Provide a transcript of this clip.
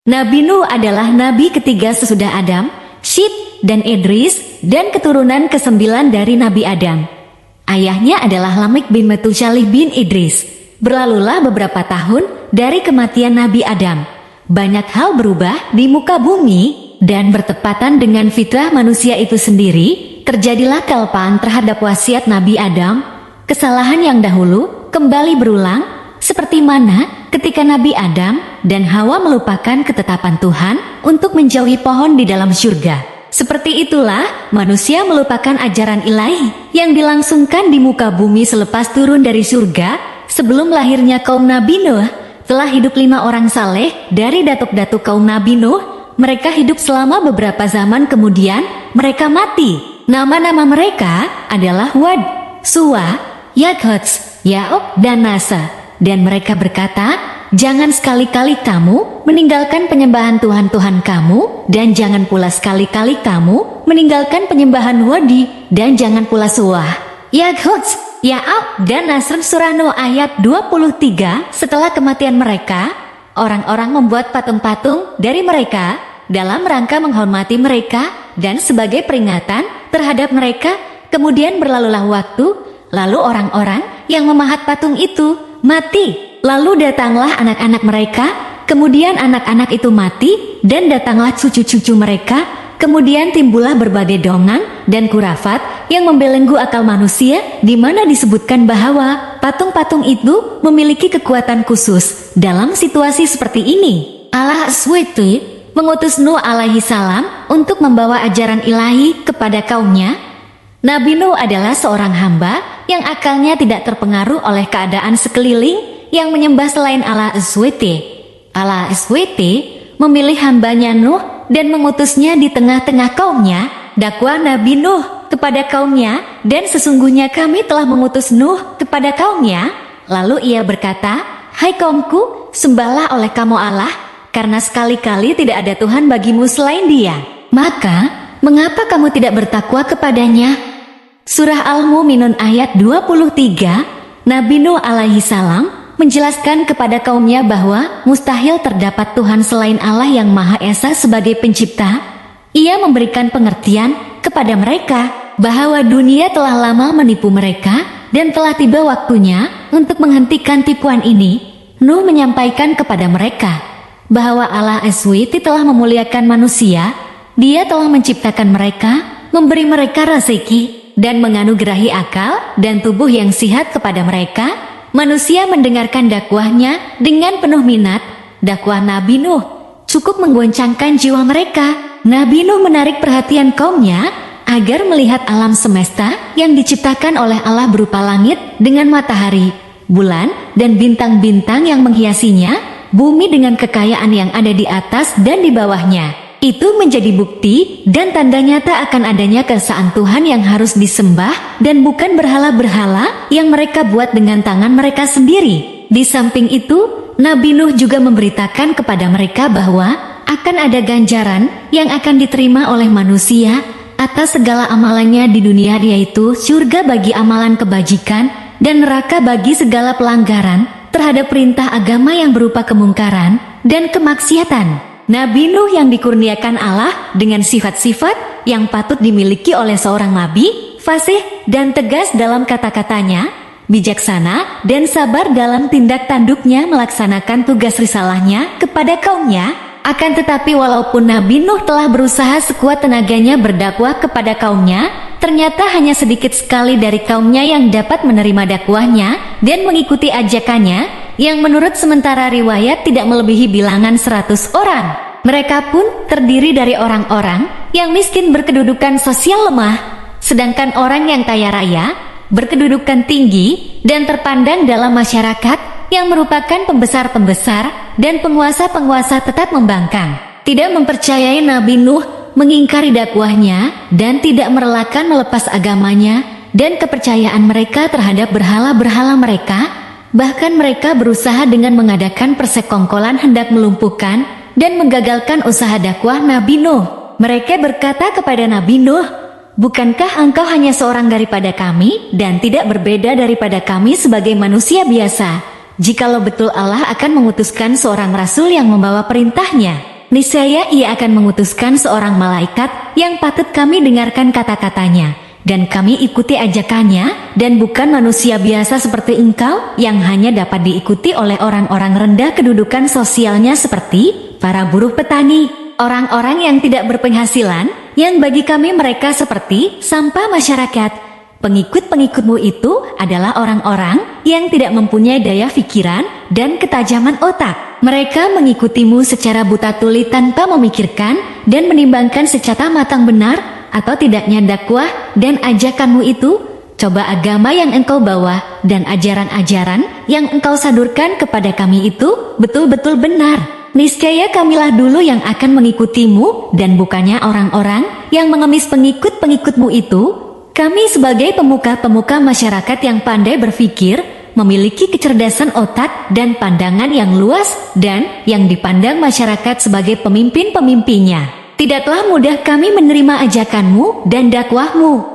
Nabi Nuh adalah nabi ketiga sesudah Adam, Syed, dan Idris, dan keturunan ke-9 dari Nabi Adam. Ayahnya adalah Lamik bin Metushalih bin Idris. Berlalulah beberapa tahun dari kematian Nabi Adam. Banyak hal berubah di muka bumi, dan bertepatan dengan fitrah manusia itu sendiri, terjadilah kelpaan terhadap wasiat Nabi Adam. Kesalahan yang dahulu kembali berulang, seperti mana ketika Nabi Adam dan Hawa melupakan ketetapan Tuhan untuk menjauhi pohon di dalam surga. Seperti itulah manusia melupakan ajaran ilahi yang dilangsungkan di muka bumi selepas turun dari surga. Sebelum lahirnya kaum Nabi Nuh, telah hidup 5 orang saleh dari datuk-datuk kaum Nabi Nuh. Mereka hidup selama beberapa zaman, kemudian mereka mati. Nama-nama mereka adalah Wad, Suwa, Yakhots, Yaok, dan Nasa. Dan mereka berkata, jangan sekali-kali kamu meninggalkan penyembahan Tuhan-Tuhan kamu, dan jangan pula sekali-kali kamu meninggalkan penyembahan Wadi, dan jangan pula Suwa, Yakhots, Yaok, dan Nasr. Surah Nuh ayat 23. Setelah kematian mereka, orang-orang membuat patung-patung dari mereka dalam rangka menghormati mereka dan sebagai peringatan terhadap mereka. Kemudian berlalulah waktu, lalu orang-orang yang memahat patung itu mati. Lalu datanglah anak-anak mereka, kemudian anak-anak itu mati, dan datanglah cucu-cucu mereka. Kemudian timbullah berbagai dongeng dan kurafat yang membelenggu akal manusia, di mana disebutkan bahwa patung-patung itu memiliki kekuatan khusus. Dalam situasi seperti ini, Allah SWT mengutus Nuh alaihi salam untuk membawa ajaran ilahi kepada kaumnya. Nabi Nuh adalah seorang hamba yang akalnya tidak terpengaruh oleh keadaan sekeliling yang menyembah selain Allah SWT. Allah SWT memilih hambanya Nuh dan mengutusnya di tengah-tengah kaumnya. Dakwah Nabi Nuh kepada kaumnya, dan sesungguhnya kami telah mengutus Nuh kepada kaumnya. Lalu ia berkata, hai kaumku, sembahlah oleh kamu Allah, karena sekali-kali tidak ada Tuhan bagimu selain Dia. Maka, mengapa kamu tidak bertakwa kepadanya? Surah Al-Mu'minun ayat 23. Nabi Nuh alaihi salam menjelaskan kepada kaumnya bahwa mustahil terdapat Tuhan selain Allah yang Maha Esa sebagai pencipta. Ia memberikan pengertian kepada mereka bahwa dunia telah lama menipu mereka dan telah tiba waktunya untuk menghentikan tipuan ini. Nuh menyampaikan kepada mereka bahwa Allah SWT telah memuliakan manusia. Dia telah menciptakan mereka, memberi mereka rezeki, dan menganugerahi akal dan tubuh yang sihat kepada mereka. Manusia mendengarkan dakwahnya dengan penuh minat. Dakwah Nabi Nuh cukup menggoncangkan jiwa mereka. Nabi Nuh menarik perhatian kaumnya agar melihat alam semesta yang diciptakan oleh Allah berupa langit dengan matahari, bulan, dan bintang-bintang yang menghiasinya, bumi dengan kekayaan yang ada di atas dan di bawahnya. Itu menjadi bukti dan tanda nyata akan adanya keesaan Tuhan yang harus disembah, dan bukan berhala-berhala yang mereka buat dengan tangan mereka sendiri. Di samping itu, Nabi Nuh juga memberitakan kepada mereka bahwa akan ada ganjaran yang akan diterima oleh manusia atas segala amalannya di dunia, yaitu surga bagi amalan kebajikan dan neraka bagi segala pelanggaran terhadap perintah agama yang berupa kemungkaran dan kemaksiatan. Nabi Nuh yang dikurniakan Allah dengan sifat-sifat yang patut dimiliki oleh seorang nabi, fasih dan tegas dalam kata-katanya, bijaksana dan sabar dalam tindak tanduknya melaksanakan tugas risalahnya kepada kaumnya. Akan tetapi walaupun Nabi Nuh telah berusaha sekuat tenaganya berdakwah kepada kaumnya, ternyata hanya sedikit sekali dari kaumnya yang dapat menerima dakwahnya dan mengikuti ajakannya, yang menurut sementara riwayat tidak melebihi bilangan 100 orang. Mereka pun terdiri dari orang-orang yang miskin berkedudukan sosial lemah, sedangkan orang yang kaya raya berkedudukan tinggi dan terpandang dalam masyarakat yang merupakan pembesar-pembesar dan penguasa-penguasa tetap membangkang. Tidak mempercayai Nabi Nuh, mengingkari dakwahnya, dan tidak merelakan melepas agamanya dan kepercayaan mereka terhadap berhala-berhala mereka. Bahkan mereka berusaha dengan mengadakan persekongkolan hendak melumpuhkan dan menggagalkan usaha dakwah Nabi Nuh. Mereka berkata kepada Nabi Nuh, bukankah engkau hanya seorang daripada kami dan tidak berbeda daripada kami sebagai manusia biasa? Jikalau betul Allah akan mengutuskan seorang rasul yang membawa perintahnya, niscaya ia akan mengutuskan seorang malaikat yang patut kami dengarkan kata-katanya, dan kami ikuti ajakannya, dan bukan manusia biasa seperti engkau yang hanya dapat diikuti oleh orang-orang rendah kedudukan sosialnya seperti para buruh petani, orang-orang yang tidak berpenghasilan, yang bagi kami mereka seperti sampah masyarakat. Pengikut-pengikutmu itu adalah orang-orang yang tidak mempunyai daya pikiran dan ketajaman otak. Mereka mengikutimu secara buta tuli tanpa memikirkan dan menimbangkan secara matang benar atau tidaknya dakwah dan ajakanmu itu. Coba agama yang engkau bawa dan ajaran-ajaran yang engkau sadurkan kepada kami itu betul-betul benar. Niscaya kamilah dulu yang akan mengikutimu dan bukannya orang-orang yang mengemis pengikut-pengikutmu itu. Kami sebagai pemuka-pemuka masyarakat yang pandai berpikir, memiliki kecerdasan otak dan pandangan yang luas dan yang dipandang masyarakat sebagai pemimpin-pemimpinnya. Tidaklah mudah kami menerima ajakanmu dan dakwahmu.